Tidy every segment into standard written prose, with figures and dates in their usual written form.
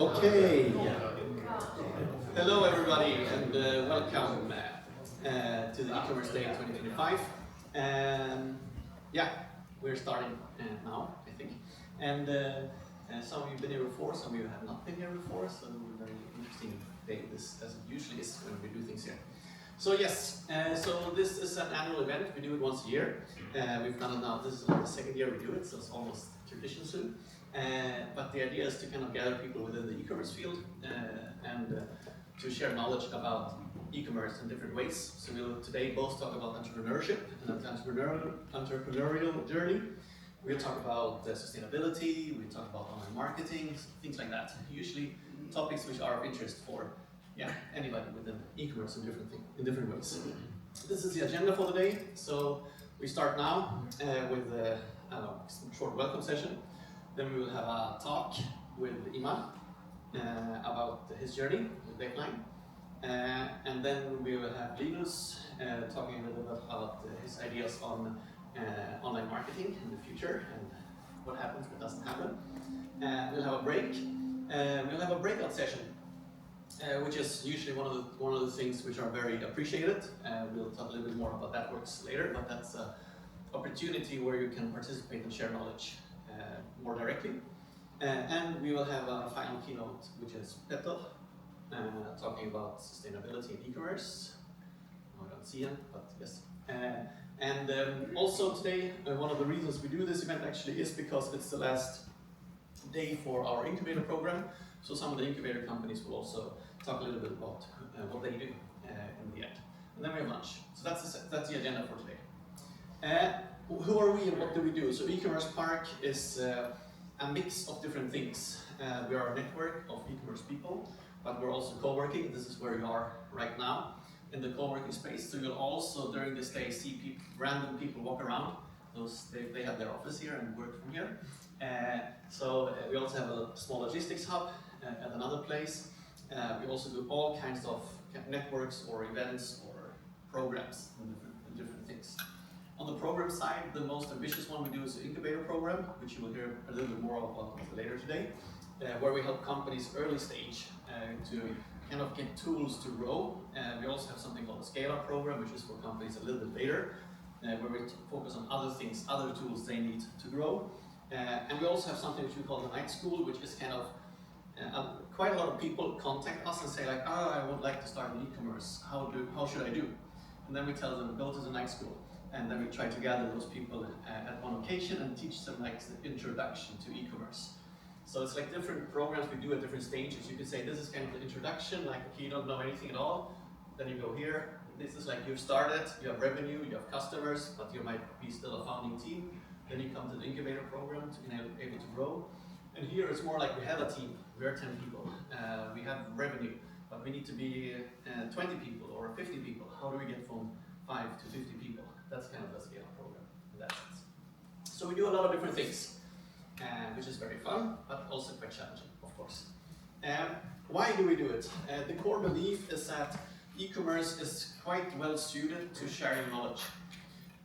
Okay. Hello, everybody, and welcome to the e-commerce day 2025. Yeah, we're starting now, I think. And some of you have been here before, some of you have not been here before, so a very interesting day, this as it usually is when we do things here. So yes, so this is an annual event. We do it once a year. We've done it now. This is the second year we do it, so it's almost tradition soon. But the idea is to kind of gather people within the e-commerce field and to share knowledge about e-commerce in different ways. So we'll today both talk about entrepreneurship and entrepreneurial journey. We'll talk about sustainability. We'll talk about online marketing, things like that. Usually topics which are of interest for anybody within e-commerce in different ways. This is the agenda for the day. So we start now with a short welcome session. Then we will have a talk with Iman about his journey with Deckline. And then we will have Linus talking a little bit about his ideas on online marketing in the future and what happens, what doesn't happen. We'll have a break. We'll have a breakout session, which is usually one of the things which are very appreciated. We'll talk a little bit more about that works later, but that's an opportunity where you can participate and share knowledge more directly. And we will have a final keynote, which is Petter, talking about sustainability in e-commerce. I don't see him, but yes. Also today, one of the reasons we do this event actually is because it's the last day for our incubator program. So some of the incubator companies will also talk a little bit about what they do in the end. And then we have lunch. So that's the agenda for today. Who are we and what do we do? So e-commerce Park is a mix of different things. We are a network of e-commerce people, but we're also co-working. This is where we are right now in the co-working space. So you'll also during this day see random people walk around. They have their office here and work from here. So we also have a small logistics hub at another place. We also do all kinds of networks or events or programs and different things. On the program side, the most ambitious one we do is the incubator program, which you will hear a little bit more about later today, where we help companies early stage to kind of get tools to grow. We also have something called the scale-up program, which is for companies a little bit later, where we focus on other things, other tools they need to grow. And we also have something which we call the night school, which is kind of quite a lot of people contact us and say like, I would like to start an e-commerce. How should I do? And then we tell them, go to the night school. And then we try to gather those people at one occasion and teach them like the introduction to e-commerce. So it's like different programs we do at different stages. You could say this is kind of the introduction, like okay, you don't know anything at all. Then you go here. This is like you've started, you have revenue, you have customers, but you might be still a founding team. Then you come to the incubator program to be able to grow. And here it's more like we have a team. We are 10 people. We have revenue, but we need to be 20 people or 50 people. How do we get from 5 to 50 people? That's kind of the scale program in that sense. So we do a lot of different things, which is very fun, but also quite challenging, of course. Why do we do it? The core belief is that e-commerce is quite well suited to sharing knowledge.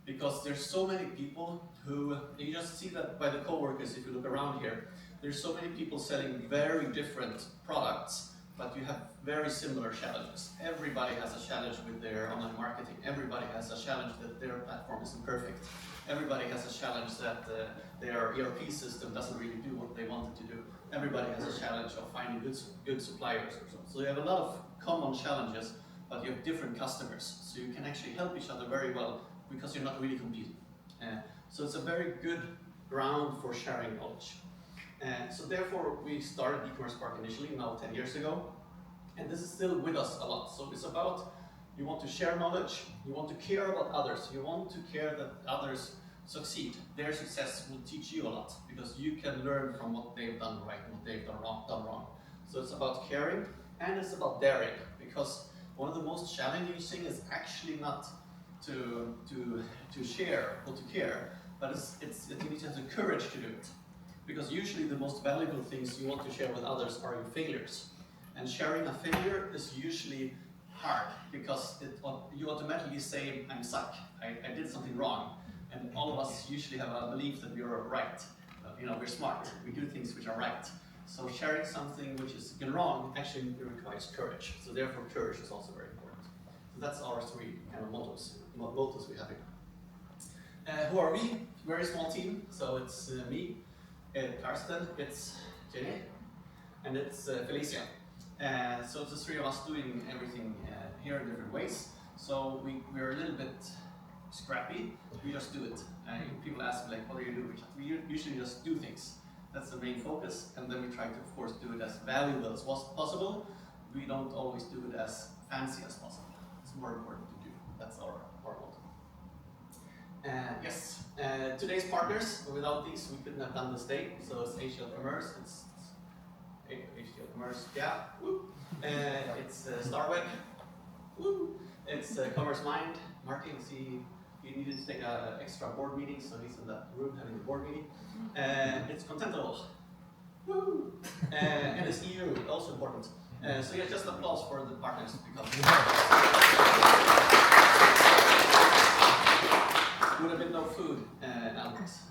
Because there's so many people who, you just see that by the co-workers if you look around here, there's so many people selling very different products, but you have very similar challenges. Everybody has a challenge with their online marketing. Everybody has a challenge that their platform isn't perfect. Everybody has a challenge that their ERP system doesn't really do what they want it to do. Everybody has a challenge of finding good suppliers or so. So you have a lot of common challenges, but you have different customers. So you can actually help each other very well because you're not really competing. So it's a very good ground for sharing knowledge. So therefore we started e-commerce Park initially, now 10 years ago, and this is still with us a lot. So it's about, you want to share knowledge, you want to care about others, you want to care that others succeed. Their success will teach you a lot, because you can learn from what they've done right and what they've done wrong. So it's about caring, and it's about daring, because one of the most challenging things is actually not to share or to care, but you need to have the courage to do it. Because usually the most valuable things you want to share with others are your failures. And sharing a failure is usually hard, because you automatically say, I'm suck, I did something wrong. And all of us usually have a belief that we are right. We're smart, we do things which are right. So sharing something which is gone wrong actually requires courage. So therefore courage is also very important. So that's our three kind of mottos we have here. Who are we? Very small team. So it's me, Karsten, it's Jenny, and it's Felicia. So it's the three of us doing everything here in different ways. So we're a little bit scrappy. We just do it. People ask me like, what do you do? We usually just do things. That's the main focus, and then we try to, of course, do it as valuable as possible. We don't always do it as fancy as possible. It's more important to do. That's our motto. Yes, today's partners. Without these, we couldn't have done this day. So it's HCL Commerce. It's HCL Commerce. Yeah. Woo. It's Starweb. Woo. It's Commerce Mind. Martin, see. He needed to take an extra board meeting, so he's in that room having a board meeting. It's Contentable. Woo! And it's EU, also important. So yeah, just applause for the partners because would have been no food otherwise.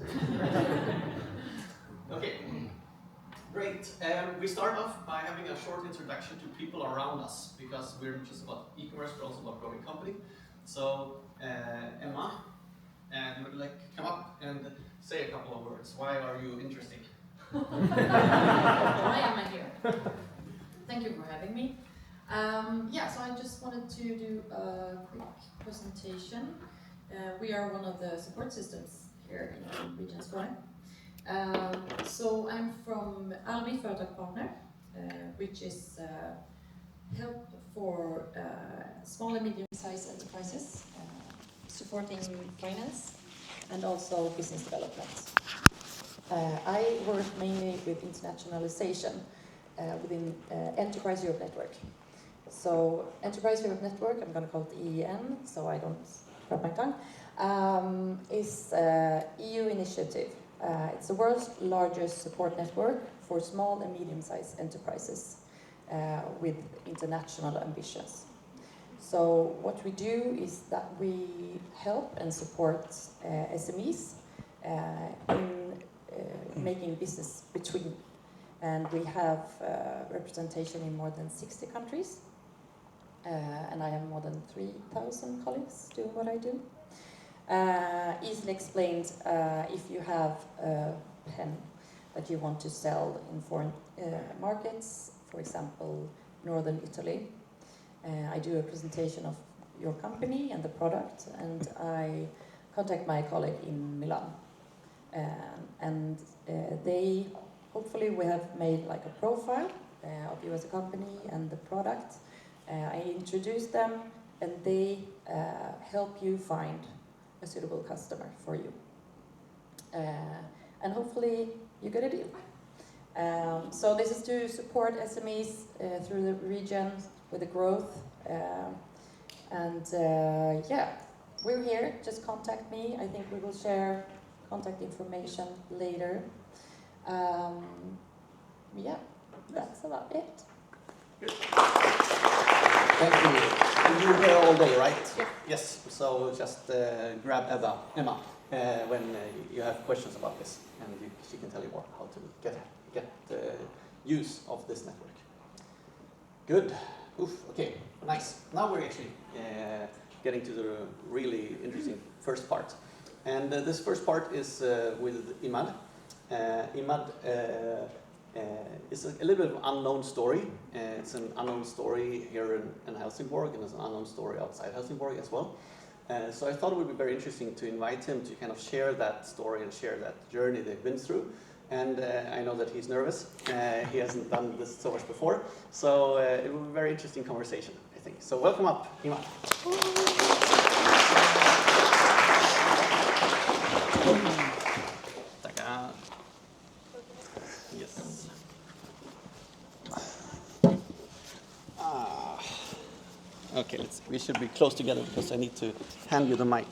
Okay, great. We start off by having a short introduction to people around us because we're not just about e-commerce, but also about growing company. So Emma, and you would like to come up and say a couple of words. Why are you interesting? Why am I here? Thank you for having me. So I just wanted to do a quick presentation. We are one of the support systems here in Region Skåne. So I'm from Almi Företagspartner, which is help for small and medium-sized enterprises, supporting finance and also business development. I work mainly with internationalization within Enterprise Europe Network. So Enterprise Europe Network, I'm going to call it EEN, so I don't grab my tongue, is EU initiative. It's the world's largest support network for small and medium-sized enterprises with international ambitions. So what we do is that we help and support SMEs in making business between. And we have representation in more than 60 countries. And I have more than 3,000 colleagues doing what I do. Easily explained, if you have a pen that you want to sell in foreign markets, for example, Northern Italy, I do a presentation of your company and the product, and I contact my colleague in Milan. They, hopefully we have made like a profile of you as a company and the product. I introduce them, and they help you find a suitable customer for you. And hopefully you get a deal. So this is to support SMEs through the region with the growth. We're here, just contact me. I think we will share contact information later. That's about it. Good. Thank you. You're here all day, right? Yeah. Yes. So just grab Emma, when you have questions about this, and she can tell you more how to get use of this network. Good. Oof. Okay. Nice. Now we're actually getting to the really interesting first part, and this first part is with Imad. Imad is a little bit of an unknown story. It's an unknown story here in Helsingborg, and it's an unknown story outside Helsingborg as well. So I thought it would be very interesting to invite him to kind of share that story and share that journey they've been through. And I know that he's nervous. He hasn't done this so much before. So it will be a very interesting conversation, I think. So welcome up, Imad. Yes. Okay, we should be close together because I need to hand you the mic.